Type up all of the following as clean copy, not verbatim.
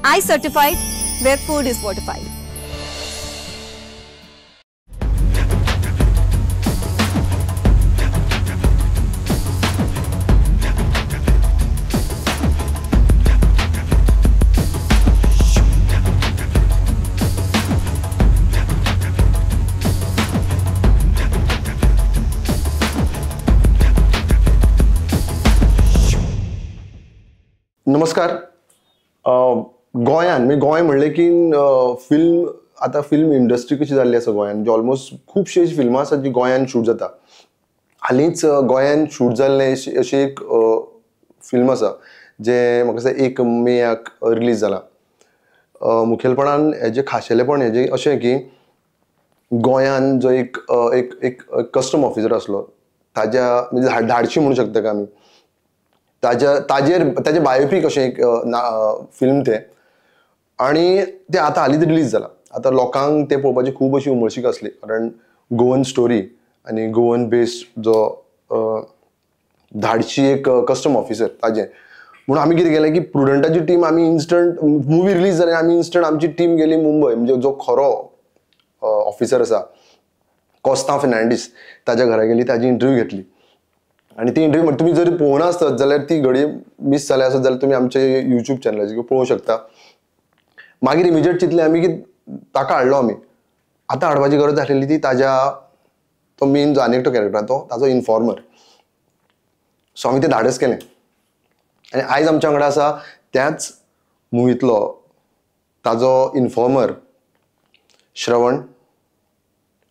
I certified where food is fortified. नमस्कार. गोंयान म्हणजे गोंय म्हणलें की फिल्म आतां फिल्म इंडस्ट्री कशी जाल्ली आसा गोंयान म्हणजे ऑलमोस्ट खुबशी फिल्मां आसात जी गोंयान शूट जाता. हालींच गोंयान शूट जाल्लें अशी एक फिल्म आसा जें म्हाका दिसता 1 मेक रिलीज जाला. मुखेलपणान हेजें खाशेलेपण हेजें अशें की गोंयान जो एक एक एक कस्टम ऑफिसर आसलो ताज्या म्हणजे धाडशी म्हणू शकता का आमी ताजे बायोपीक अशें एक फिल्म तें आनी तें आतां हालींच रिलीज जालां. आतां लोकांक तें पळोवपाची खूब अशी उमळशीक आसली कारण गोवन स्टोरी आनी गोवन बेस्ड जो धाडशी एक कस्टम ऑफिसर ताजें म्हणून आमी कितें केलें की प्रुडंटाची टीम आमी इन्स्टंट मुवी रिलीज जाली आमी इन्स्टंट आमची टीम गेली मुंबय म्हणजे जो खरो ऑफिसर आसा कोस्ता फेर्नांडीस ताज्या घरा गेली ताजी इंटरव्यू घेतली आणि ती इंटरव्यू तुमी जर पळोवना आसत जाल्यार ती घडी मिस जाल्या आसत जाल्यार तुमी आमचे युट्यूब चॅनलाचेर पळोवंक शकता. मागीर इमिजिएट चिंतलें आमी की ताका हाडलो आमी आतां हाडपाची गरज आसलेली ती ताज्या तो मेन जो आनी एकटो कॅरेक्टर तो ताजो इन्फॉर्मर. सो आमी तें धाडस केलें आनी आयज आमच्या वांगडा आसा त्याच मुवींतलो ताजो इन्फॉर्मर श्रवण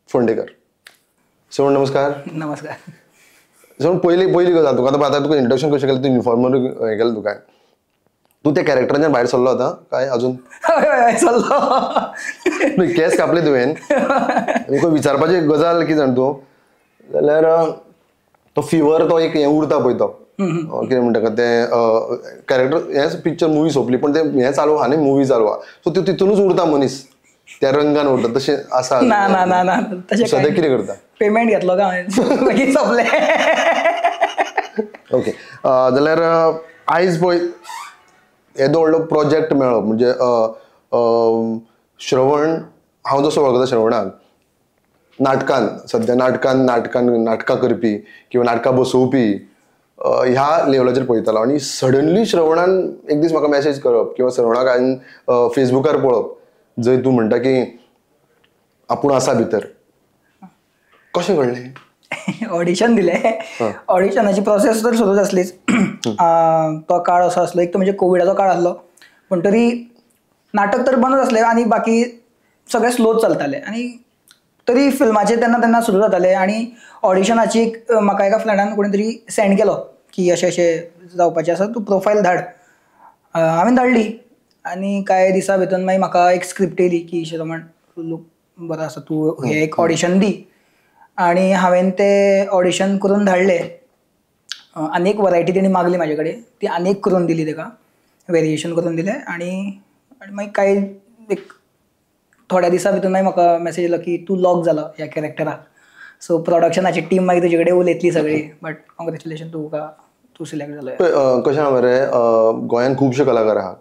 फोंडेकर. श्रवण नमस्कार. नमस्कार. श्रवण पयली गजाल तुका आतां तुका इंट्रोडक्शन कशें केलें तूं इन्फॉर्मर हें केलें तुका तूं त्या कॅरेक्टराच्यान भायर सरलो आतां काय अजून चल्लो केस कापले तुवें तुका विचारपाची गजाल कितें जाण तूं जाल्यार तो फिवर तो एक हें उरता पळय तो कितें म्हणटा तें कॅरेक्टर हेंच पिक्चर मुवी सोंपली पण तें हें चालू आहा न्ही मुवी चालू आहा सो त्यो तितूनच उरता मनीस त्या रंगान उरता तशें आसा. ना ना ना ना तशें सद्या कितें करता पेमेंट घेतलो का हांवें मागीर सोंपलें. ओके जाल्यार आयज पळय येदो व्हडलो प्रोजेक्ट मेळ्ळो म्हणजे श्रवण हांव जसो वळखता श्रवणाक नाटकान सद्या नाटकां करपी किंवा नाटकां बसोवपी ह्या लेवलाचेर पळयतालो आनी सडनली श्रवणान एक दीस म्हाका मॅसेज करप किंवा श्रवणाक हांवें फेसबुकार पळोवप जंय तूं म्हणटा की आपूण आसा भितर. कशें घडलें? ऑडिशन दिलें. ऑडिशनाची प्रोसेस तर सुरूच आसलीच. तो काळ असो आसलो एक तर म्हणजे कोविडाचो काळ आसलो पण तरी नाटक तर बंदच आसलें आनी बाकी सगळें स्लोच चलतालें आनी तरी फिल्माचें तेन्ना सुरू जातालें आनी ऑडिशनाची म्हाका एका फ्रेंडान कोणी तरी सेंड केलो की अशें अशें जावपाचें आसा तूं प्रोफायल धाड. हांवें धाडली आनी कांय दिसा भितर मागीर म्हाका एक स्क्रिप्ट येयली की श्रवण लूक बरो आसा तूं हें एक ऑडिशन दी आनी हांवें तें ऑडिशन करून धाडलें. आनी एक वरायटी तेणी मागली म्हाजे कडेन ती आनी एक करून दिली ताका वेरिएशन करून दिलें आनी मागीर कांय एक थोड्या दिसा भितर मागीर म्हाका मॅसेज येयलो की तूं लॉक जालो ह्या कॅरेक्टराक. सो प्रोडक्शनाची टीम मागीर तुजे कडेन उलयतली सगळी बट कॉंग्रेच्युलेशन तूं सिलेक्ट जालो. कशें आहा मरे गोंयान खुबशे कलाकार आहा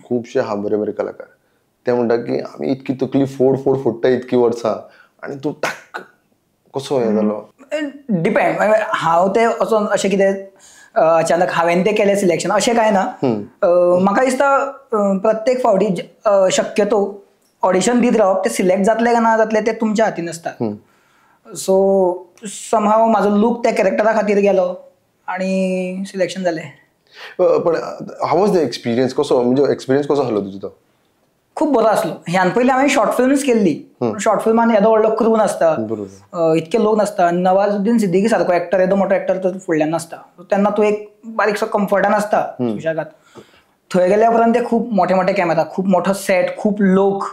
खुबशे आहा बरे बरे कलाकार ते म्हणटा की आमी इतकी तकली फोडटा इतकी वर्सां आनी तूं टाक कसो हें जालो. डिपेंड हांव तें वचोन अशें कितें अचानक हांवें तें केलें सिलेक्शन अशें कांय ना. म्हाका दिसता प्रत्येक फावटी शक्यतो ऑडिशन दीत रावप तें सिलेक्ट जातलें काय ना जातलें तें तुमच्या हातीन आसता. सो समहाव म्हाजो लूक त्या कॅरेक्टरा खातीर गेलो आनी सिलेक्शन जालें. पण हाव वॉज द एक्सपिरियन्स कसो म्हणजे एक्सपिरियन्स कसो आसलो तुजो तो? खूब बरो आसलो. ह्यान पयलीं हांवें शॉर्ट फिल्म्स केल्ली. शॉर्ट फिल्मान येदो व्हडलो क्रू नासता इतके लोक नासता. नवाजुद्दीन सिद्दीकी सारको एक्टर येदो मोठो एक्टर तर फुडल्यान नासता तेन्ना तूं एक बारीकसो कम्फर्टान आसता सुशेगाद. थंय गेल्या उपरांत ते खूब मोठे मोठे कॅमेरा खूब मोठो सेट खूब लोक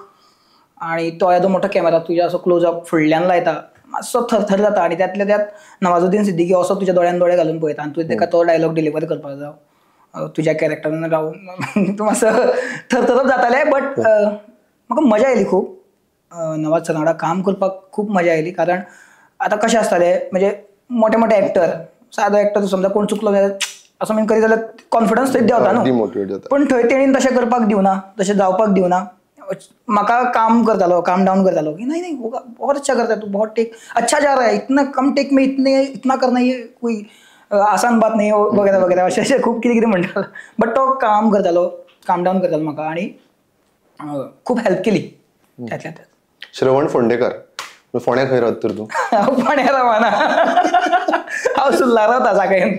आनी तो येदो मोठो कॅमेरा तुज्या असो क्लोजअप फुडल्यान लायता मातसो थरथर जाता आनी त्यातल्या त्यात नवाजुद्दीन सिद्दीकी असो तुज्या दोळ्यान दोळे घालून पळयता आनी तुवें ताका तो डायलॉग डिलिव्हर करपाक जाय तुज्या कॅरेक्टरान रावन तूं मातसो थरथरप जातालें बट म्हाका मजा येयली खूब. नवाज सरा वांगडा काम करपाक खूब मजा येयली कारण आतां कशें आसतालें म्हणजे मोठे मोठे एक्टर सादो एक्टर समजा कोण चुकलो जाल्यार असं म्हणून करी जाल्यार कॉन्फिडन्स थंय देंवता न्हू. डिमोटिवेट जाता. पण थंय तेणीन तशें करपाक दिवना, तशें जावपाक दिवना. म्हाका काम डाउन करतालो की नहीं नहीं बहुत अच्छा करता है तू, बहुत टेक अच्छा जा रहा है, इतना कम टेक में इतना करना ये कोई आसान बात नाही वगैरे वगैरे अशें खूब कितें कितें म्हणटालो. बट तो काम डाउन करतालो म्हाका आनी खूब हेल्प केली त्यातल्या त्यात. श्रवण फोंडेकार फोण्या खंय रावता तर तूं? हांव फोण्या रावना, हांव सुर्ला रावता साकळेन.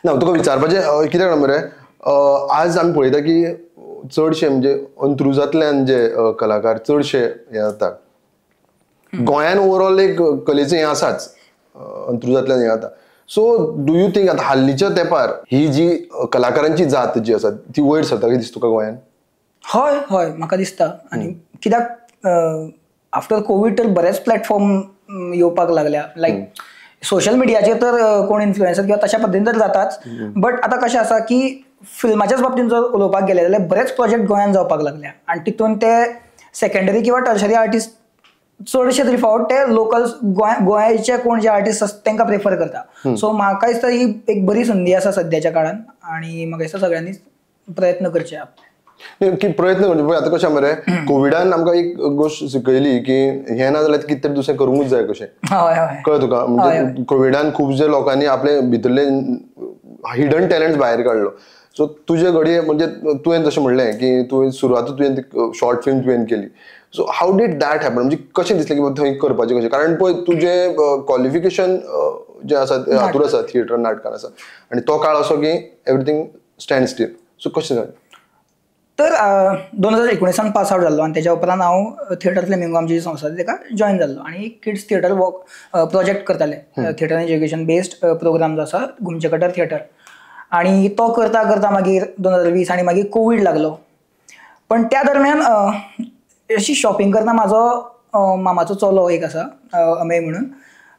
ना तुका विचारपाचें कित्याक जाणां मरे, आज आमी पळयता की चडशे म्हणजे अंत्रुजांतल्यान जे कलाकार चडशे हे जाता. गोंयान ओवरऑल एक कलेचें हें आसाच, अंत्रुजांतल्यान हें जाता. सो डू यू थिंक आतां हाल्लीच्या तेंपार ही जी कलाकारांची जात जी आसा ती वयर सरता काय दिसता तुका गोंयान? हय हय म्हाका दिसता. आनी कित्याक आफ्टर कोवीड तर बरेच प्लॅटफॉर्म येवपाक लागल्या. लायक सोशल मिडियाचेर तर कोण इन्फ्लुएन्सर किंवा तशा पद्दतीन तर जाताच. बट आतां कशें आसा की फिल्माच्याच बाबतींत जर उलोवपाक गेले जाल्यार बरेच प्रोजेक्ट गोंयान जावपाक लागल्या आनी तितून ते सेकंडरी किंवा टर्शरी आर्टिस्ट चडशे तरी फावट ते लोकल गोंयचे कोण जे आर्टिस्ट आसता तांकां प्रिफर करता. सो म्हाका दिसता ही एक बरी संदी आसा सद्याच्या काळान आनी म्हाका दिसता सगळ्यांनी प्रयत्न करचे. की प्रयत्न करचे पळय. आतां कशें मरे कोविडान आमकां एक गोश्ट शिकयली की हें ना जाल्यार कितें तरी दुसरें करूंकूच जाय कशें. कळ्ळें तुका? म्हणजे कोविडान खुबशे लोकांनी आपले भितरले हिडन टॅलंट्स भायर काडलो. सो तुजे घडये म्हणजे तुवें जशें म्हणलें की तुवें सुरवात तुवें शॉर्ट फिल्म तुवें केली. So how did that happen? म्हणजे कशें दिसलें की थंय करपाचें कशें? कारण पळय तुजें क्वॉलिफिकेशन जें आसा हातूर आसा, थिएटर नाटकान आसा आनी तो काळ असो की एवरीथींग स्टँड स्टील. सो कशें जालें? तर 2019 पास आउट जाल्लो आनी तेच्या उपरांत हांव थिएटर फ्लेमिंगो आमची जी संस्था ताका जॉयन जाल्लो आनी किड्स थिएटर प्रोजेक्ट करताले. थिएटर एज्युकेशन बेस्ड प्रोग्राम जो आसा घुमचे कटर थिएटर. आनी तो करता करता मागीर 2020 आनी मागीर कोवीड लागलो. पण त्या दरम्यान अशी शॉपिंग करता म्हाजो मामाचो चलो एक आसा अमेय म्हणून,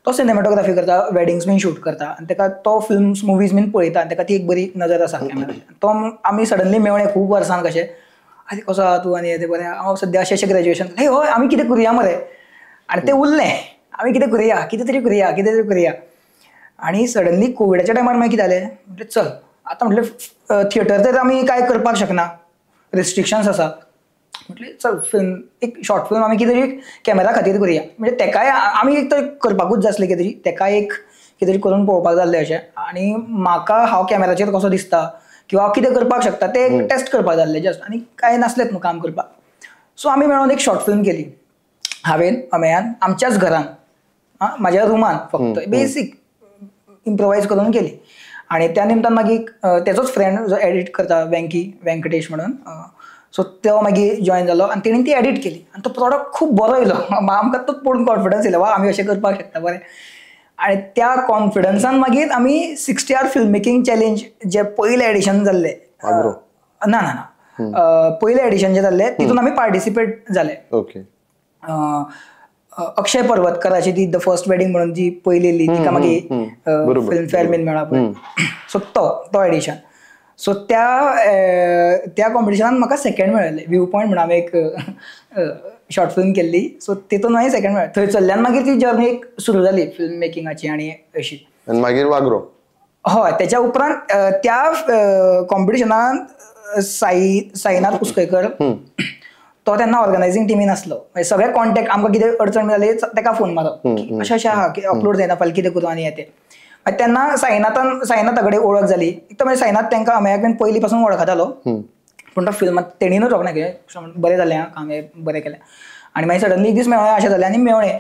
तो सिनेमॅटोग्राफी करता, वेडिंग्स बीन शूट करता आनी ताका तो फिल्म्स मुवीज बीन पळयता आनी ताका ती एक बरी नजर आसा कॅमेराची. तो आमी सडनली मेवणे खूब वर्सान कशें, आरे कसो आहा तूं आनी ते बरें, हांव सद्या अशें ग्रॅज्युएशन, हे हय आमी कितें करुया मरे. आनी तें उरलें, आमी कितें करुया, कितें तरी करुया. आनी सडनली कोविडाच्या टायमार मागीर कितें जालें, म्हणजे चल आतां म्हटलें थिएटर तर आमी कांय करपाक शकना, रिस्ट्रिक्शन्स आसा. म्हटलें चल फिल्म एक शॉर्ट फिल्म आमी कितें तरी कॅमेरा खातीर करुया. म्हणजे तेकाय आमी एक तर करपाकूच जाय आसलें कितें तरी, तेकाय एक कितें तरी करून पळोवपाक जाल्लें अशें. आनी म्हाका हांव कॅमेराचेर कसो दिसता किंवा हांव कितें करपाक शकता तें टेस्ट करपाक जाल्लें जस्ट. आनी कांय नासलेंच न्हू काम करपाक. सो आमी मेळून एक शॉर्ट फिल्म केली हांवेन अमेयान आमच्याच घरान, म्हाज्या रुमान फक्त बेसीक इम्प्रोवायज करून केली. आनी त्या निमतान मागीर तेजोच फ्रेंड जो एडिट करता वेंकटेश म्हणून, सो तो मागीर जॉयन जालो आनी तेणीन ती एडिट केली आनी तो प्रॉडक्ट खूब बरो येयलो. आमकां तो पळोवन कॉन्फिडन्स येयलो, वा आमी अशें करपाक शकता बरें. आनी त्या कॉन्फिडन्सान मागीर आमी 60 आवर फिल्म मेकिंग चॅलेंज जे पयलें एडिशन जाल्लें, ना पयलें एडिशन जें जाल्लें तितून आमी पार्टिसिपेट जाले. अक्षय पर्वतकाराची ती द फर्स्ट वेडिंग म्हणून जी पयली येयली तिका मागीर फिल्म फेअर बीन मेळ्ळा पळय, सो तो एडिशन. सो त्या कॉम्पिटिशनान म्हाका सेकंड मेळ्ळें. व्यू पॉयंट म्हणून हांवें एक शॉर्ट फिल्म केल्ली, सो तितून मागीर सेकंड मेळ्ळें. थंयसरल्यान मागीर ती जर्नी एक सुरू जाली फिल्म मेकिंगाची आनी अशी. मागीर वागरो. हय, तेच्या उपरांत त्या कॉम्पिटिशनान साईनाथ कुसकेकर तो तेन्ना ऑर्गनायझींग टिमीन आसलो. सगळे कॉन्टॅक्ट आमकां कितें अडचण जाली ताका फोन मारप, अशें अशें आहा की अपलोड जायना फाल्यां कितें करूं आनी हें तें. तेन्ना साईनाथा कडेन वळख जाली. एक तर साईनाथ तांकां अमेयाक बीन पयलीं पासून वळखतालो, पूण तो फिल्मात तेणीनूच रोखना केलें, बरें जालें आं काम, हें बरें केलें. आनी मागीर सडनली एक दीस मेळ्ळें अशें जालें आनी मेवणें.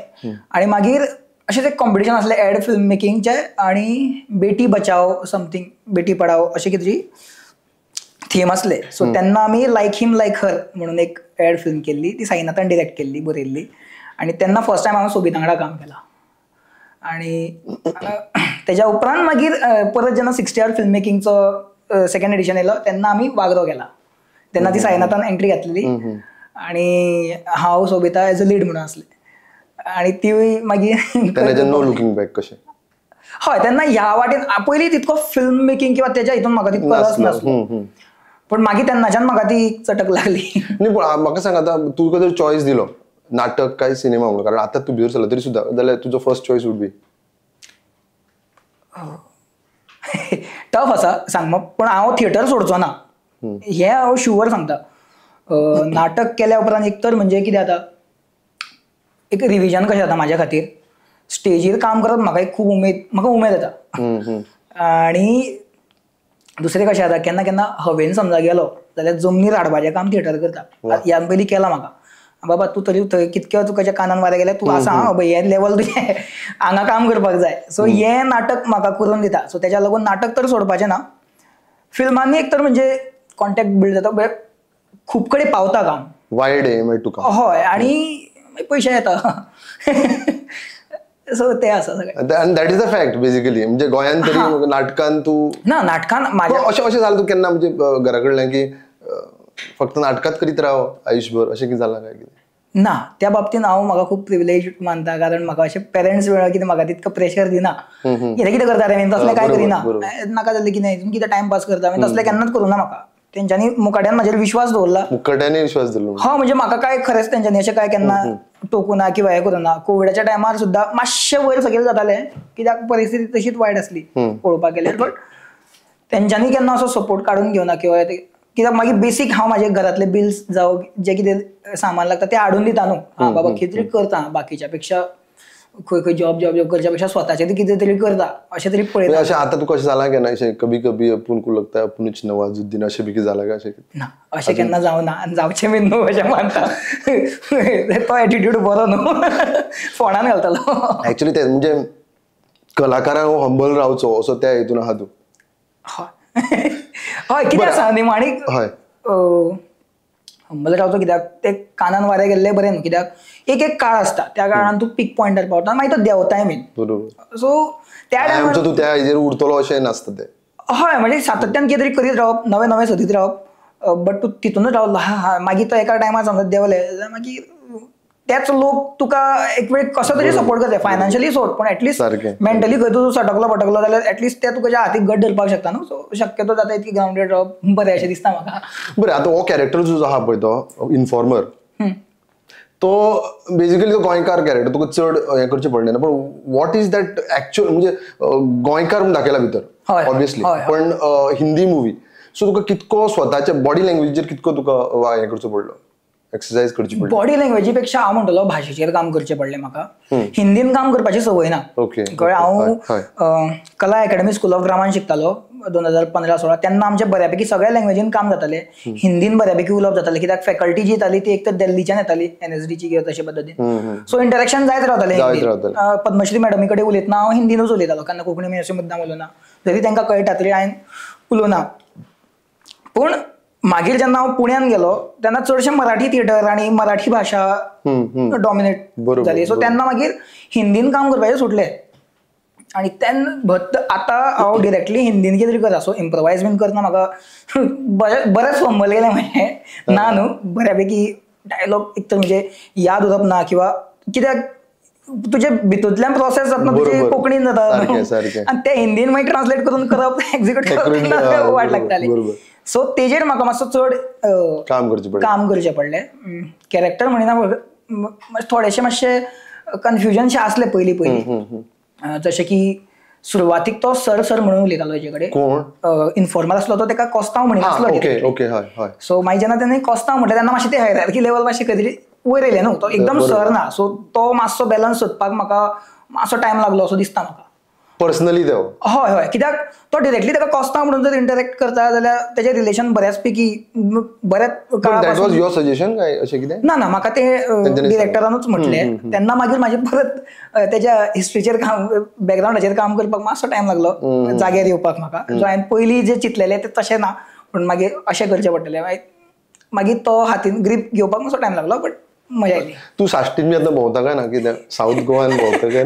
आनी मागीर अशेंच एक कॉम्पिटिशन आसलें एड फिल्म मेकिंगचें आनी बेटी बचाव समथींग बेटी पढाओ अशें कितें तरी थीम आसलें. सो तेन्ना आमी लायक हिम लायक हर म्हणून एक एड फिल्म केल्ली, ती साईनाथान डिरेक्ट केल्ली, बरयल्ली. आनी तेन्ना फर्स्ट टायम हांवें सोबीत वांगडा काम केलां. आनी तेच्या उपरांत मागीर परत जेन्ना 60 आवर फिल्म मेकिंगचो सेकंड एडिशन येयलो तेन्ना आमी वागरो गेला. तेन्ना ती साईनाथान एंट्री घातलेली आनी हांव सोबिता एज अ लीड म्हणून आसलें. आनी ती मागीर नो लुकिंग बॅक कशें. हय, तेन्ना ह्या वाटेन पयलीं तितको फिल्म मेकिंग किंवा तेच्या हितून म्हाका तितको रस नासलो, पण मागीर तेन्नाच्यान म्हाका ती चटक लागली. न्ही पूण म्हाका सांग, आतां तुका जर चॉयस दिलो नाटक काय सिनेमा म्हणून, कारण आतां तूं भितर सरला तरी सुद्दां, जाल्यार तुजो first choice would be? Tough आसा सांग पण हांव थिएटर सोडचो ना हें हांव शुअर सांगता. नाटक केल्या उपरांत एक तर म्हणजे कितें जाता एक रिविजन कशें जाता म्हाज्या खातीर. स्टेजीर काम करप म्हाका एक खूब उमेद येता. आनी दुसरें कशें जाता केन्ना केन्ना हवेन समजा गेलो जाल्यार जमनीर हाडपाचें काम थिएटर करता. ह्यान पयलीं केलां म्हाका. बाबा तूं तरी थंय कितक्यो तुज्या कानान वारें गेल्यार तूं आसा हां हें लेवल तुजें हांगा काम करपाक जाय. सो हें नाटक म्हाका करून दिता. सो तेच्या लागून नाटक तर सोडपाचें ना. फिल्मांनी एक तर म्हणजे कॉन्टॅक्ट बिल्ड जाता खूब कडेन पावता काम वायड मेळटा तुका. हय आनी पयशे येता. सो ते आसा सगळें. That is the fact basically. म्हणजे गोंयान तरी नाटकान तूं ना नाटकान म्हाज्या अशें जालें तूं केन्ना म्हणजे घरा कडल्यान की फक्त नाटकांच करीत राव आयुश्यभर अशें कितें जालां काय कितें? ना त्या बाबतींत हांव म्हाका खूब प्रिविलेज मानता कारण म्हाका अशें पेरंट्स वेळा कितें म्हाका तितकं प्रेशर दिना. कितें करता रे तसलें काय करिना नाका जाल्यार कितें कितें टायमपास करता तसलें केन्नाच करूना म्हाका. तेंच्यांनी मुखाट्यान म्हाजेर विश्वास दवरला. मुखाट्यानी विश्वास दवरलो. हा म्हणजे म्हाका काय खरेंच तेंच्यांनी अशें काय केन्ना टोकुना किंवा हें करूना. कोविडाच्या टायमार सुद्दां मातशें वयर सकयल जातालें कित्याक परिस्थिती तशीच वायट आसली पळोवपाक गेल्यार. बट तेंच्यांनी केन्ना असो सपोर्ट काडून घेवना किंवा कित्याक मागीर बेसीक हांव म्हाजे घरांतले बिल्स जावं जे कितें सामान लागता ते हाडून दिता न्हू. हां बाबा कितें तरी करता बाकीच्या पेक्षा खंय खंय जॉब करच्या पेक्षा स्वताचें कितें तरी करता अशें तरी पळयता. अशें आतां तुका अशें जालां केन्ना अशें कभी कभी अपुन को लगता है अपुनूच नवाजुद्दीन अशें बी कितें जालां काय अशें? ना अशें केन्ना जावना आनी जावचें बीन न्हू अशें मानता. तो एटिट्यूड बरो न्हू फोंडान घालतलो. एक्चुअली तें म्हणजे कलाकारांक हंबल रावचो असो त्या हेतून आहा तूं. हय कितें आसा निमाणीक हंबल रावचो कित्याक ते कानान वारें गेल्ले बरें न्हू. कित्याक एक काळ आसता त्या काळान तूं पीक पॉयंटार पावता मागीर तो देंवताय बीन. बरोबर. सो त्या टायमार तूं त्या हेजेर उरतलो अशें नासता तें. हय म्हणजे सातत्यान कितें तरी करीत रावप नवें नवें सोदीत रावप. बट तूं तितूनच रावलो हा मागीर तो एका टायमार समजा देंवले जाल्यार मागीर तेच लोक तुका एक वेळ कसो तरी सपोर्ट करता. फायनान्शियली सोड पण एटलीस्ट मेंटली खंय तूं सटकलो जाल्यार एटलीस्ट ते तुज्या हातीक घट धरपाक शकता न्हू. सो शक्यतो जाता इतकी ग्राउंडेड रावप बरें अशें दिसता म्हाका. बरें आतां हो कॅरेक्टर जो आहा पळय तो इन्फॉर्मर तो बेसिकली तो गोंयकार कॅरेक्टर तुका चड हें करचें पडलें ना. पण वॉट इज दॅट एक्च्युअल म्हणजे गोंयकार म्हूण दाखयला भितर ऑब्वियसली पण हिंदी मुवी. सो तुका कितको स्वताच्या बॉडी लँग्वेजीचेर कितको तुका हें करचो पडलो एक्सरसाइज करची पडली? बॉडी लँग्वेजी पेक्षा हांव म्हणटलो भाशेचेर काम करचें पडलें म्हाका. हिंदीन काम करपाची संवय ना. हांव कला अकॅडमी स्कूल ऑफ ड्रामान शिकतालो 2015-16. तेन्ना आमचे बऱ्यापैकी सगळ्या लँग्वेजीन काम जातालें. हिंदीन बऱ्यापैकी उलोवप जातालें कित्याक फॅकल्टी जी येताली ती एक तर दिल्लीच्यान येताली NSDची किंवा तशे पद्दतीन. सो इंटरॅक्शन जायत रावतालें. पद्मश्री मॅडमी कडेन उलयतना हांव हिंदीनूच उलयतालो केन्ना कोंकणी मी अशें मुद्दाम उलोवना. जरी तांकां कळटा तरी हांवें उलोवना. पूण मागीर जेन्ना हांव पुण्यान गेलो तेन्ना चडशें मराठी थिएटर आनी मराठी भाशा डॉमिनेट जाली. सो तेन्ना मागीर हिंदीन काम करपाचें सुटलें. आनी तेन्ना आतां हांव डिरेक्टली हिंदीन कितें तरी करता. सो इम्प्रोवायज बीन करतना म्हाका बरेंच फंबल गेलें म्हाजें ना न्हू. बऱ्यापैकी डायलॉग एक तर म्हणजे याद उरप ना किंवा कित्याक तुजे भितूंतल्यान प्रोसेस जाता तुजी कोंकणीन जाता आनी ते हिंदीन मागीर ट्रान्सलेट करून करप एक्झिक्यूट करप वाट लागताली. सो तेजेर म्हाका मातसो चड काम करचें पडलें. कॅरेक्टर म्हणिना थोडेशे मातशे कन्फ्युजनशे आसले पयलीं जशें की सुरवातीक तो सर म्हणून उलयतालो हेजे कडेन. इन्फॉर्मर आसलो तो तेका कोस्तांव म्हणिनासलो. सो मागीर जेन्ना तेणें कोस्तांव म्हटलें तेन्ना मातशें ते हायरार्की लेवल मातशें खंय तरी वयर येयलें न्हू. तो एकदम सर ना. सो तो मातसो बॅलन्स सोदपाक म्हाका मातसो टायम लागलो असो दिसता म्हाका पर्सनली. हय कित्याक तो डिरेक्टली ताका कोस्तांव म्हणून जर इंटरॅक्ट करता जाल्यार तेजें रिलेशन बऱ्याचपैकी बऱ्याच काळापासून ना म्हाका ते डिरेक्टरानूच म्हटलें. तेन्ना मागीर म्हाजें परत तेज्या हिस्ट्रीचेर काम बॅकग्रावंडाचेर काम करपाक मातसो टायम लागलो जाग्यार येवपाक म्हाका. जो हांवें पयलीं जें चिंतलेलें तें तशें ना. पूण मागीर अशें करचें पडटलें. मागीर तो हातीन ग्रीप घेवपाक मातसो टायम लागलो. बट मजा येयली. तूं साश्टीन बी आतां भोंवता काय ना कित्याक साऊथ गोवान भोंवता काय?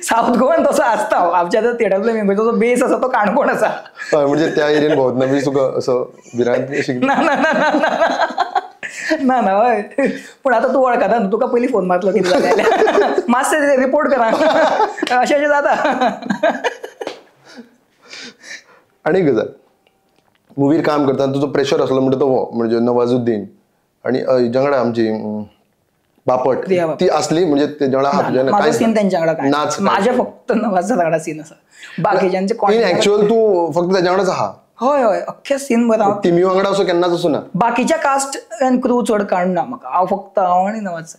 साऊथ गोवान तसो आसता. आमच्या थिएटरांतलो मेंबराचो बेस आसा तो काणकोण आसा. हय म्हणजे त्या एरियेन भोंवतना बी तुका असो भिरांत ना हय. पूण आतां तूं वळखता न्हू तुका पयलीं फोन मारतलो कितें जालें जाल्यार मातशें रिपोर्ट करा अशें जाता. आनी गजाल मुवीर काम करतना तुजो प्रेशर आसलो म्हणटा तो हो म्हणजे नवाजुद्दीन आनी हेच्या कडेन आमची बापट प्रिया बापट. ती असली म्हणजे त्याच्या माझा सीन त्यांच्याकडे काय नाच माझ्या फक्त नवाचा तगडा सीन असा बाकीच्यांचे ऍक्च्युअल तू फक्त त्याच्याकडेच हा होय होय अख्ख्या सीन बरा टिमी वांगडा असो केन्नाच असो ना बाकीच्या कास्ट अँड क्रू चड काढना म्हाका हांव फक्त हांव आनी नवाज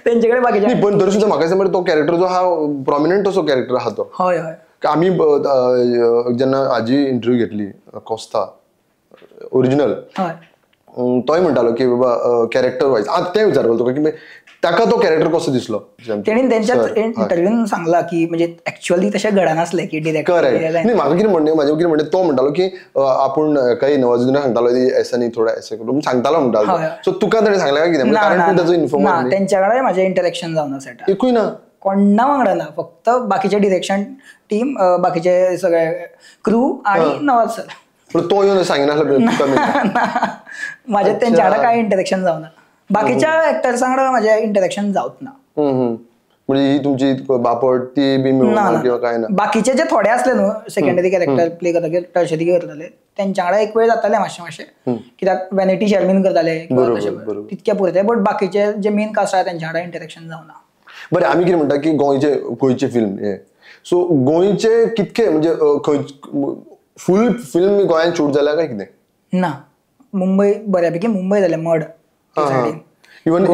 त्यांच्याकडे बाकीच्या नाही, पण तरी सुद्धा म्हाका दिसता तो कॅरेक्टर जो हा प्रॉमिनंट असो कॅरेक्टर हा तो होय होय आम्ही जेन्ना हाजी इंटरव्यू घेतली कोस्ता ओरिजिनल होय तोय म्हणटालो की बाबा कॅरेक्टर वायज आज ते विचारलो तुका की ताका तो कॅरेक्टर कसो दिसलो तेणी त्यांच्याच इंटरव्यून सांगला की म्हणजे ऍक्च्युअली तशें घडा नासले की करेक्ट डिरेक्टर नाही म्हाका कितें म्हणणे म्हाजे कितें म्हणणे तो म्हणटालो की आपूण काही नवाजुद्दीन सांगतालो ऐसा न्ही थोडा ऐसा करून सांगतालो म्हणटालो सो तुका ताणें सांगला काय कितें कारण तूं ताजो इन्फॉर्मर त्यांच्याकडे माझे इंटरेक्शन जावन सेट एकूय ना कोणा वांगडा ना फक्त बाकीचे डिरेक्शन टीम बाकीचे सगळे क्रू आणि नवाज सर पण तो येऊन सांगितलं माझे त्यांच्याकडे काय इंटरेक्शन जावना बाकीच्या ऍक्टर्सांकडे माझे इंटरेक्शन जावत ना म्हणजे ही तुमची बापट ती बी मिळून किंवा काय ना बाकीचे जे थोडे असले न्हू सेकंडरी कॅरेक्टर प्ले करतले टर्शरी करताले त्यांच्याकडे एक वेळ जाताले मातशे कित्याक वॅनिटी शर्मीन करताले तितके पुरते बट बाकीचे जे मेन कास्ट आहा त्यांच्याकडे इंटरेक्शन जावना बरें आमी कितें म्हणटा की गोंयचे फिल्म हे सो गोंयचे कितके म्हणजे फुल फिल्म गोंयांत शूट जाल्या काय कितें ना मुंबई बऱ्यापैकी मुंबई जाले मड इवन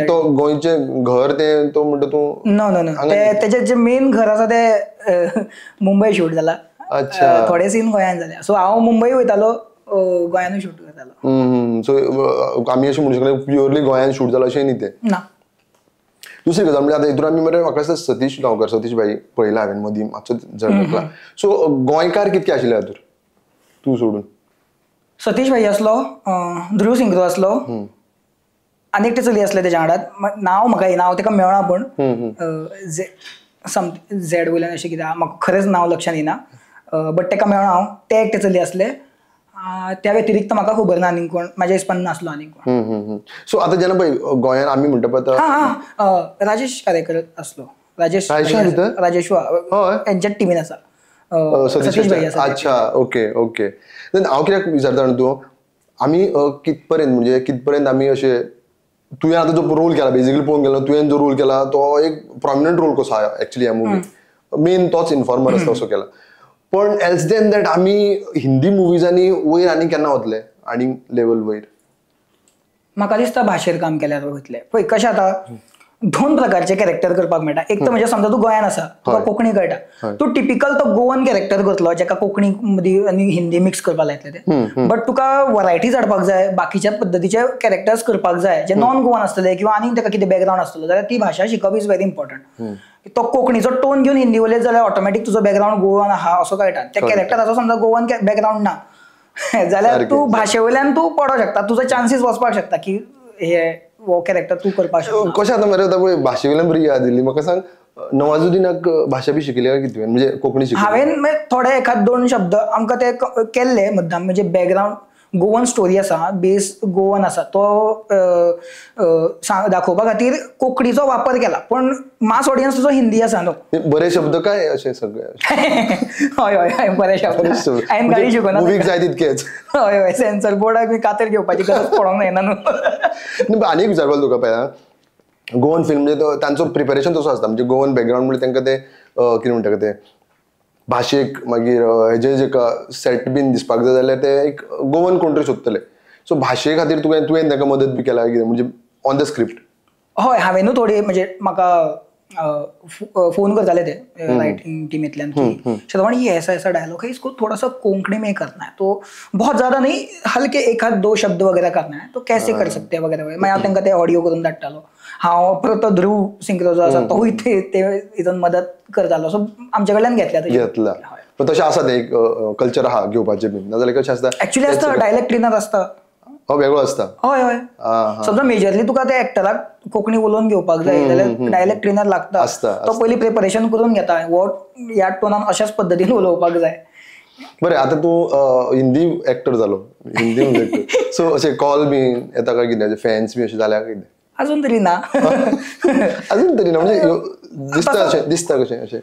तो गोंयचे घर ते तो म्हणटा तूं नो नो नो त्याचे जे मेन घर आसा ते मुंबई शूट जाला थोडे सीन गोंयांत जाले सो हांव मुंबई वयतालो गोंयानूय शूट करतालो सो आमी अशें म्हणू शकले प्युअरली गोंयांत शूट जालो अशें न्ही तें ना दुसरी गजाल म्हणजे आता हितून आमी मरे म्हाका दिसता सतीश गांवकर सतीश भाई पळयला हांवें मदीं मातसो जळकला सो गोंयकार कितके आशिल्ले हातूर तूं सोडून सतीश भाई असलो ध्रुव सिंगरो असलो आनी एकटे चली असले तेज्या वांगडात नांव म्हाका नांव ताका मेळना पण झेड वयल्यान अशें कितें म्हाका खरेंच नांव लक्षांत येना बट ताका मेळना हांव ते एकटे चली असले त्या व्यतिरिक्त म्हाका खबर ना आनीक कोण म्हाज्या हिसपान नासलो आनीक कोण सो आतां जेन्ना पळय गोंयांत आमी म्हणटा पळय राजेश कारेकर असलो राजेश हय त्यांच्या टिमीन आसा सतीश भाई आसा अच्छा ओके ओके हांव कित्याक विचारता जाणा तूं आमी कितपर्यंत आमी अशे तुवें आतां जो रोल केला बेजिकली पळोवंक गेलो तुवें जो रोल केला तो एक प्रॉमिनंट रोल कसो आहा एक्चुअली ह्या मुवीन मेन तोच इन्फॉर्मर असता असो केला पण एल्स देन दॅट आमी हिंदी मुवीजांनी वयर आनी केन्ना वतले आनी लेवल वयर म्हाका दिसता भाशेर काम केल्यार वयतले पळय कशें आतां दोन प्रकारचे कॅरेक्टर करपाक मेळटा एक तर म्हणजे समजा तूं गोंयांत आसा तुका कोंकणी कळटा तूं टिपिकल तो गोवन कॅरेक्टर करतलो जेका कोंकणी मदीं आनी हिंदी मिक्स करपाक लायतले ते बट तुका वरायटी हाडपाक जाय बाकीच्या पद्दतीचे कॅरेक्टर्स करपाक जाय जे नॉन गोवन आसतले किंवा आनीक ताका कितें बॅकग्रावंड आसतलो जाल्यार ती भाशा शिकप इज व्हेरी इम्पॉर्टंट तो कोंकणीचो टोन घेवन हिंदी उलयत जाल्यार ऑटोमॅटीक तुजो बॅकग्रावंड गोवन आहा असो कळटा त्या कॅरेक्टराचो समजा गोवन बॅकग्रावंड ना जाल्यार तूं भाशे वयल्यान तूं पडोंक शकता तुजो चान्सीस वचपाक शकता की हे वो कॅरेक्टर तूं करपाक शकता कशें आतां मरे आतां पळय भाशे वयल्यान बरी याद येयली म्हाका सांग नवाजुद्दीनाक भाशा बी शिकयली काय कितें म्हणजे कोंकणी शिकयली हांवें थोडे एखाद दोन शब्द आमकां ते केल्ले मुद्दाम म्हणजे बॅकग्रावंड गोवन स्टोरी आसा बेस गोवन आसा तो दाखोवपा खातीर कोंकणीचो वापर केला पण मास ऑडियन्स तुजो हिंदी आसा न्हू बरे शब्द काय अशे सगळे हय हय बरे शब्द हांवें गाडी शिकूना मुवीक जाय तितकेच हय हय सेन्सर बोर्डाक बी कातर घेवपाची गरज पडोंक जायना न्हू आनीक विचारपाक तुका पळय गोवन फिल्म म्हणजे तांचो प्रिपेरेशन तसो आसता म्हणजे गोवन बॅकग्रावंड म्हणजे तांकां ते कितें म्हणटा ते भाशेक मागीर हेजे जे सेट बीन दिसपाक जाय जाल्यार ते एक गोवन कोण तरी सोदतले सो भाशे खातीर तुवें ताका मदत बी केला कितें म्हणजे ऑन द स्क्रिप्ट हय हांवेनूय थोडी म्हणजे म्हाका फोन करताले ते राइटिंग टीमींतल्यान की शर्वण ये ऐसा डायलॉग है इसको थोड़ा सा कोंकणी में करना है तो बहुत ज्यादा नहीं हल्के एक आध दो शब्द वगैरह करना है तो कैसे कर सकते वगैरह मैं हांव तांकां ते ऑडियो करून धाडटालो हांव परत ध्रुव सिंगरो जो आसा तोय ते हितून मदत करतालो सो आमचे कडल्यान घेतला पण तशें आसा ते एक कल्चर आहा घेवपाचें बीन नाजाल्यार कशें आसता एक्चुअली आसता डायलॅक्ट ट्रेनर आसता हो वेगळो आसता हय हय समजा मेजरली तुका त्या एक्टराक कोंकणी उलोवन घेवपाक जाय जाल्यार डायलॅक्ट ट्रेनर लागता तो पयलीं प्रिपरेशन करून घेता वो ह्या टोनान अशाच पद्दतीन उलोवपाक जाय बरें आतां तूं हिंदी एक्टर जालो हिंदी सो अशें कॉल बी येता काय कितें फॅन्स बी अशें जाल्या कितें अजून तरी ना अजून तरी ना म्हणजे दिसता कशें अशें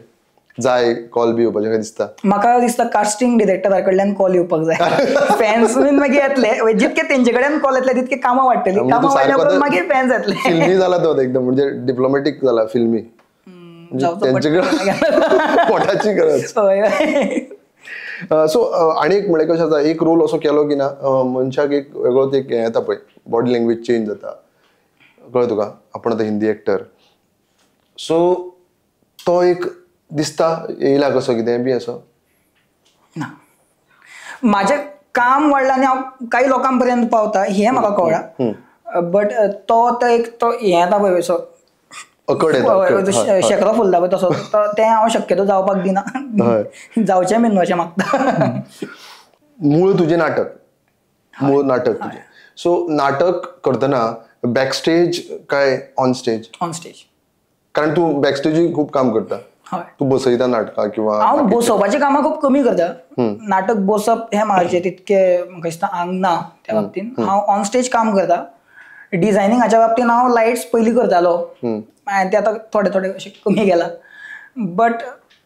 जाय कॉल बी येवपाचें काय दिसता? म्हाका दिसता कास्टिंग डिरेक्टरा कडल्यान कॉल येवपाक जाय. फॅन्स बीन मागीर येतले, जितके तेंचे कडेन कॉल येतले तितके कामां वाडटली, कामां वाडल्या परत मागीर फॅन्स येतले. फिल्मी जाला तो एकदम, म्हणजे डिप्लोमॅटिक जाला फिल्मी, त्यांचे पोटाची गरज. सो आणि एक म्हणजे कशें जाता, एक रोल असो केलो की ना मनशाक एक वेगळोच एक हें येता पळय, बॉडी लँग्वेज चेंज जाता, कळ्ळें तुका? आपण आतां हिंदी एक्टर, सो तो एक दिसता येयला कसो कितें बी असो? ना, माझें काम वाडलां आनी हांव काही लोकां पर्यंत पावता हें म्हाका कळ्ळां, बट तो एक तो हें येता पळय असो अकड येता, शेकरो फुलता पळय तसो, तें हांव शक्यतो जावपाक दिना, जावचें बीन अशें मागता. मूळ तुजें नाटक, मूळ नाटक तुजें. सो नाटक करतना बॅकस्टेज काय ऑन स्टेज? On stage. कारण तू बॅकस्टेजूय खूप काम करता. तू बसयता नाटकां किंवा हांव बसोवपाचीं कामां खूब कमी करता. नाटक बसप हें म्हाजें तितकें म्हाका दिसता आंग ना त्या बाबतींत. हांव ऑन स्टेज काम करता. डिझायनिंगाच्या बाबतींत हांव लायट्स पयलीं करतालो, आनी ते आतां थोडे थोडे अशें कमी गेला, बट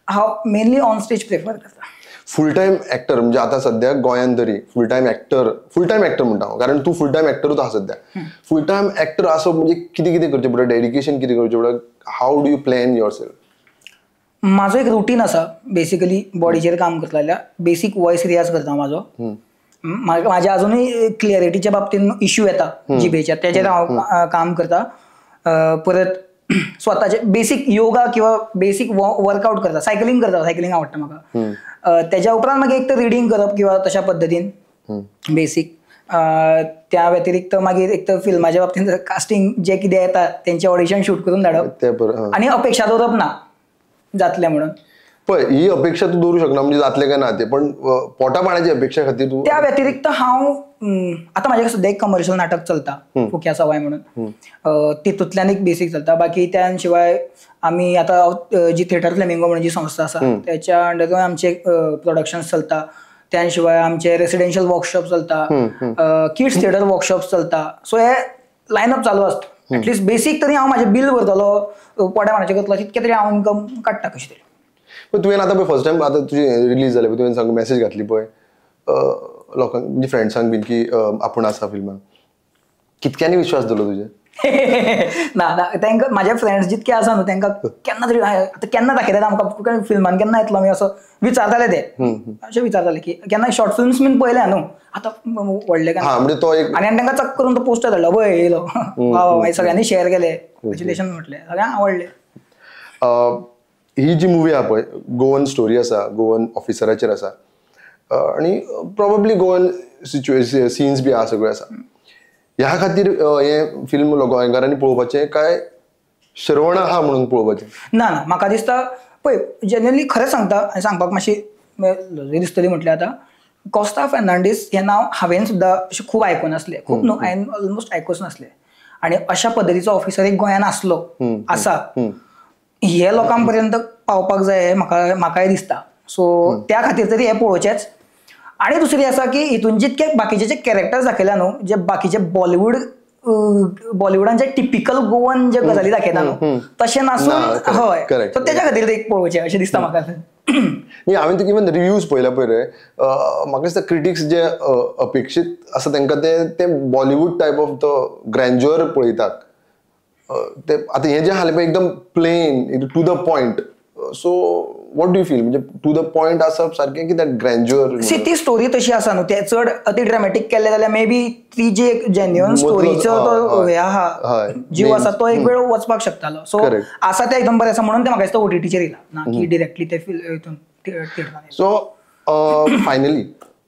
हांव मेनली ऑन स्टेज प्रिफर करता. फुल टायम एक्टर म्हणजे आता सध्या गोंयांत तरी फुल टायम एक्टर म्हणटा हांव, कारण तू फुल टायम एक्टरूच आहा सध्या. फुल टायम एक्टर आसप म्हणजे कितें कितें करचें पडटा, डेडिकेशन कितें करचें पडटा, how do you plan your self? म्हाजो एक रुटीन आसा, बेसिकली बॉडीचेर काम करता जाल्यार बेसीक वॉयस रियाज करता म्हाजो. म्हाज्या अजुनूय क्लियरिटीच्या बाबतींत इश्यू येता जिबेच्या, तेजेर हांव काम करता. परत स्वताचे बेसीक योगा किंवा बेसीक वर्कआउट करता, सायकलिंग करता, सायकलिंग आवडटा म्हाका. तेज्या उपरांत मागीर एक तर रिडींग करप किंवा तशा पद्दतीन बेसीक. त्या व्यतिरिक्त मागीर एक तर फिल्माच्या बाबतींत कास्टिंग जे कितें येता तेंचे ऑडिशन शूट करून धाडप, आनी अपेक्षा दवरप ना जातलें म्हणून. पळय ही अपेक्षा तू दवरूं शकना म्हणजे जातलें काय ना तें, पण पोटा पाण्याची अपेक्षा खातीर तू. त्या व्यतिरिक्त हांव आतां म्हाजे सद्या एक कमर्शियल नाटक चलता, फुक्या सवाय म्हणून, तितूंतल्यान एक बेसीक चलता. बाकी त्या शिवाय आमी आतां जी थिएटर फ्लेमिंगो म्हणून जी संस्था आसा त्याच्या अंडरून आमचे प्रोडक्शन्स चलता. त्या शिवाय आमचे रेसिडेन्शियल वर्कशॉप चलता, किड्स थिएटर वर्कशॉप चलता. सो हे लायनअप चालू आसता. एटलिस्ट बेसीक तरी हांव म्हाजें बिल भरतलो, पोटा पाण्याचें करतलो, तितकें तरी हांव इन्कम काडटा कशें तरी. पण तुवें आतां पळय फर्स्ट टायम आतां तुजी रिलीज जालें पळय, तुवें सांग मॅसेज घातली पळय लोकांक म्हणजे फ्रेंड्सांक बीन की आपूण आसा फिल्मान, कितक्यांनी विश्वास दवरलो तुजे? ना ना, तांकां म्हाजे फ्रेंड्स जितके आसा न्हू तांकां केन्ना तरी आतां केन्ना दाखयतात आमकां फिल्मान केन्ना येतलो आमी असो विचारताले ते. अशें विचारताले की केन्ना शॉर्ट फिल्म्स बीन पळयल्या न्हू आतां व्हडले काय, म्हणजे तो एक आनी तांकां चक करून तो पोस्टर धाडलो पळय येयलो, मागीर सगळ्यांनी शेअर केले, कॉंग्रॅच्युलेशन म्हटलें, सगळ्यांक आवडलें. ही जी मुवी आहा पळय गोवन स्टोरी आसा, गोवन ऑफिसराचेर आसा, आणि प्रोबेबली गोवन सिन्स बी आहा सगळे आसा. ह्या खातीर हे फिल्म गोंयकारांनी पळोवपाचें काय शरवण आहा म्हणून पळोवपाचें? ना ना, म्हाका दिसता पळय जनरली खरें सांगता, आनी सांगपाक मातशी लज दिसतली म्हटल्यार आतां कॉस्ता फेर्नांडीस हें नांव हांवें सुद्दां अशें खूब आयकून नासलें, खूब न्हू, हांवें ऑलमोस्ट आयकूच नासलें. आनी अशा पद्दतीचो ऑफिसर एक गोंयांत आसलो आसा हे लोकां पर्यंत पावपाक जाय म्हाकाय दिसता. सो त्या खातीर तरी हें पळोवचेंच. आनी दुसरी आसा की हितून जितके बाकीचे जे कॅरेक्टर्स दाखयल्या न्हू, जे बाकीचे बॉलिवूडान जे टिपिकल गोवन जे गजाली दाखयता न्हू तशें नासून, हय, सो तेच्या खातीर एक पळोवचें अशें दिसता म्हाका. हांवें तुका इवन रिव्यूज पळयला पळय रे, म्हाका दिसता क्रिटिक्स जे अपेक्षीत आसा तांकां ते बॉलिवूड टायप ऑफ तो ग्रँज्युअर पळयतात. ते आतां हें जें आहा पळय एकदम plain to the point, so what do you feel, म्हणजे टू द पॉयंट आसप सारकें की दॅट ग्रँज्युअर? सी ती स्टोरी तशी आसा न्हू, ते चड अति ड्रॅमॅटीक केल्ले जाल्यार मे बी ती जी एक जेन्युअन स्टोरीचो तो हे आहा जीव आसा तो एक वेळ वचपाक शकतालो. सो आसा ते एकदम बरें आसा म्हणून ते म्हाका दिसता OTTचेर येयला, ना की डिरेक्टली ते हितून थिएटरान. सो फायनली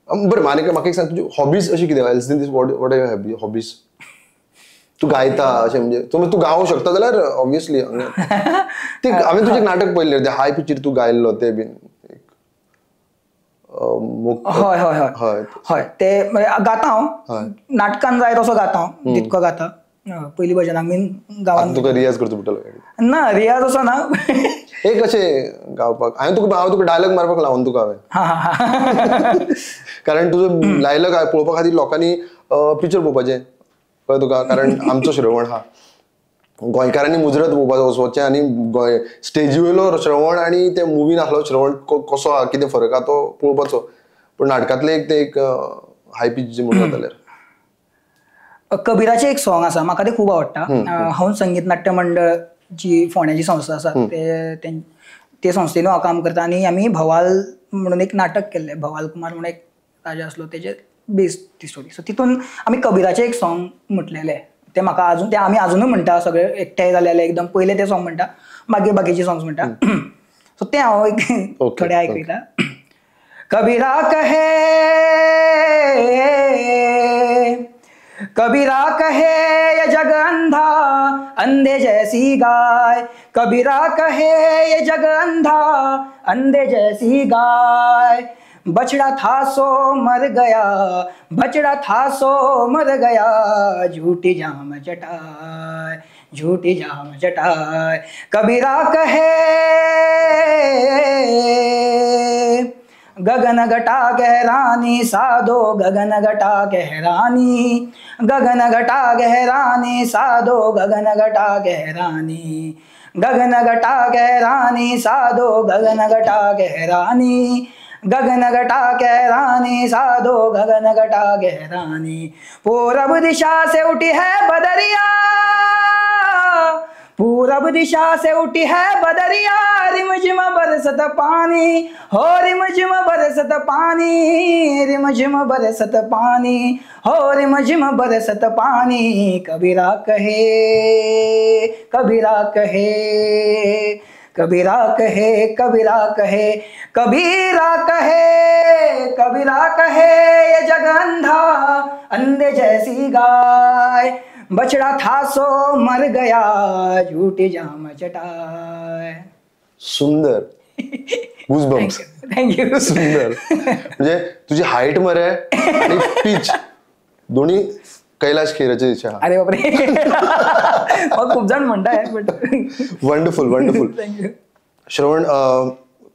बरें म्हाका एक सांग, तुजी हॉबीज अशी कितें? Else than this what are your hobbies? तू गायता अशें म्हणजे तू गावूंक शकता जाल्यार ऑब्वियसली ते हांवें तुजें नाटक पळयलें ते हाय पिचीर तू गायल्लो ते बीन. हय हय हय हय, ते गाता हांव, नाटकान जाय तसो गाता हांव, जितको गाता. पयलीं भजनाक बीन गांवांत. तुका रियाज करचो पडटलो? ना, रियाज असो ना, एक अशें गावपाक हांवें तुका डायलॉग मारपाक लावन तुका हांवें, कारण तुजो डायलॉग पळोवपा खातीर लोकांनी पिक्चर पळोवपाचें कळ्ळें तुका, कारण आमचो श्रवण हा. गोंयकारांनी मुजरत पळोवपाचो वचचें आनी स्टेजी वयलो श्रवण आनी ते मुवीन आसलो श्रवण कसो आहा कितें फरक आहा तो पळोवपाचो. पण नाटकांतले एक हाय पिच जे म्हणून जाल्यार कबीराचे एक सॉंग आसा म्हाका ते खूब आवडटा. हंस संगीत नाट्य मंडळ जी फोंड्याची संस्था आसा ते संस्थेन हांव काम करता आनी आमी भवाल म्हणून एक नाटक केल्लें. भवाल कुमार म्हणून एक राजा आसलो तेजे बेस्ड ती स्टोरी. सो तितून आमी कबीराचें एक सॉंग म्हटलेलें ते म्हाका अजून ते आमी अजूनूय म्हणटा सगळे एकठांय जालेले एकदम पयले ते सॉंग म्हणटा बाकीचे सॉंग्स म्हणटा. सो ते हांव एक थोडे आयकयता. कबीरा कहे ये जग अंधा अंधे जैसी गाय. कबीरा कहे ये जग अंधा अंधे जैसी गाय. बछड़ा था सो मर गया बछड़ा था सो मर गया झूठी जाम जटाए झूठी जाम जटाए. कबीरा कहे गगन घटा गहरानी साधो गगन घटा गहरानी. गगन घटा गहरानी साधो गगन घटा गहरानी. गगन घटा गहरानी साधो गगन घटा गहरानी. गगन घटा गहरानी साधो गगन घटा गहरानी. पूरब दिशा से उठी है बदरिया पूरब दिशा से उठी है बदरिया. रिमझिम बरसत पानी हो रिमझिम बरसत पानी. रिमझिम बरसत पानी हो रिमझिम बरसत पानी. कबीरा कहे कबीरा कहे कबीरा कहे कबीरा कहे कबीरा कहे कबीरा कहे ये जग अंधा अंधे जैसी गाय. बछड़ा था सो मर गया झूठी जाम चटाए. सुंदर गुजबम्स. थँक्यू. सुंदर म्हणजे तुझी हाईट मरे आणि पिच दोन्ही कैलाश खेराचे इच्छा. अरे बापरे खूप जण म्हणताय बट वंडरफुल वंडरफुल. थँक्यू. श्रवण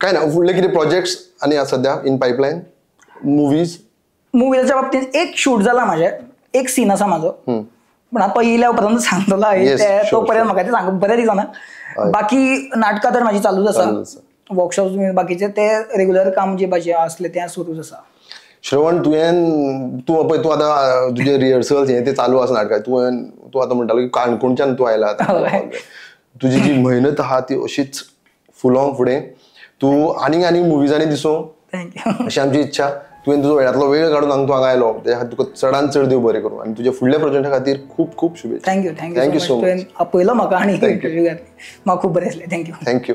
काय ना फुडले किती प्रोजेक्ट्स आणि सध्या इन पाईपलाईन मुव्हीच्या बाबतीत एक शूट जाला माझे एक सीन असा माझो पण तो येयल्या उपरांत सांगतलो तोपर्यंत म्हाका ते सांग बरें दिसना. बाकी नाटकां तर माझी चालूच आसा. वर्कशॉप बाकीचे ते रेग्युलर काम जे बाजे असले ते सुरूच आसा. श्रवण तू आता तुझे रिहर्सल्स हे ते चालू आसा नाटकां तू आता म्हणटालो की काणकोणच्यान तू आयला तुझी जी मेहनत आहा ती अशीच फुलोंग फुडें तू आनी मुव्हीजांनी दिसो अशी आमची इच्छा. तुवें तुजो वेळांतलो वेळ काडून हांगा आयलो त्या खातीर तुका चडांत चड देव बरें करूं आनी तुज्या फुडल्या प्रोजेक्टा खातीर खूब खूब शुभेच्छा. Thank you so much. आपयलो म्हाका आनी म्हाका खूब बरें दिसलें. थँक्यू.